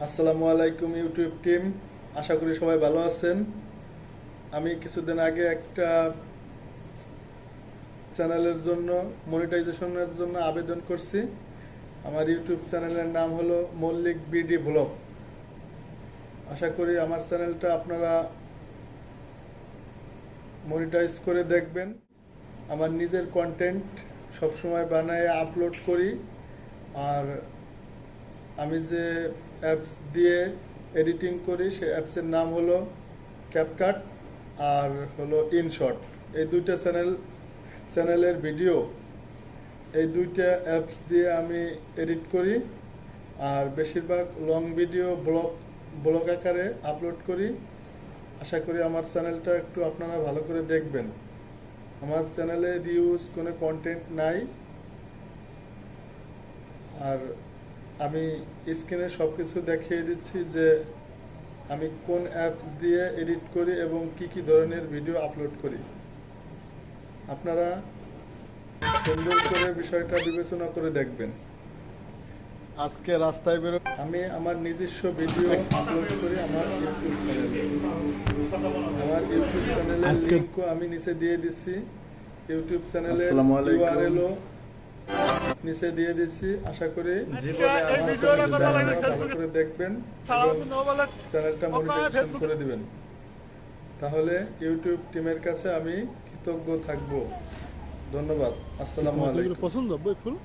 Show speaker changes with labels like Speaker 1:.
Speaker 1: আসসালামু আলাইকুম YouTube team, আশা করি সবাই ভালো আছেন। আমি কিছুদিন আগে একটা চ্যানেলের জন্য মনিটাইজেশনের জন্য আবেদন করছি। আমার ইউটিউব চ্যানেলের নাম হলো মল্লিক বিডি ব্লগ। আশা করি আমার চ্যানেলটা আপনারা মনিটাইজ করে দেখবেন। আমার নিজের কন্টেন্ট সবসময় বানায় আপলোড করি। আর আমি যে অ্যাপস দিয়ে এডিটিং করি সেই অ্যাপসের নাম হলো ক্যাপকাট আর হলো ইনশট। এই দুইটা চ্যানেলের ভিডিও এই দুইটা অ্যাপস দিয়ে আমি এডিট করি। আর বেশিরভাগ লং ভিডিও ব্লগ আকারে আপলোড করি। আশা করি আমার চ্যানেলটা একটু আপনারা ভালো করে দেখবেন। আমার চ্যানেলে রিউজ কোনো কন্টেন্ট নাই। আর আমি স্ক্রিনে সব কিছু দেখিয়ে দিচ্ছি যে আমি কোন অ্যাপস দিয়ে এডিট করি এবং কি কি ধরনের ভিডিও আপলোড করি। আপনারা সুন্দর করে বিষয়টা বিবেচনা করে দেখবেন। আজকে রাস্তায় বেরো আমি আমার নিজস্ব ভিডিও আপলোড করি আমার ইউটিউব চ্যানেলে। আমার ইউটিউব চ্যানেলের লিঙ্কও আমি নিচে দিয়ে দিচ্ছি। ইউটিউব চ্যানেলের ইউআরএলও নিচে দিয়ে দিচ্ছি। আশা করি ভালো করে দেখবেন, চ্যানেলটা মনিটাইজেশন করে দিবেন। তাহলে ইউটিউব টিমের কাছে আমি কৃতজ্ঞ থাকব। ধন্যবাদ। আসসালামু আলাইকুম।
Speaker 2: পছন্দ বই ফুল।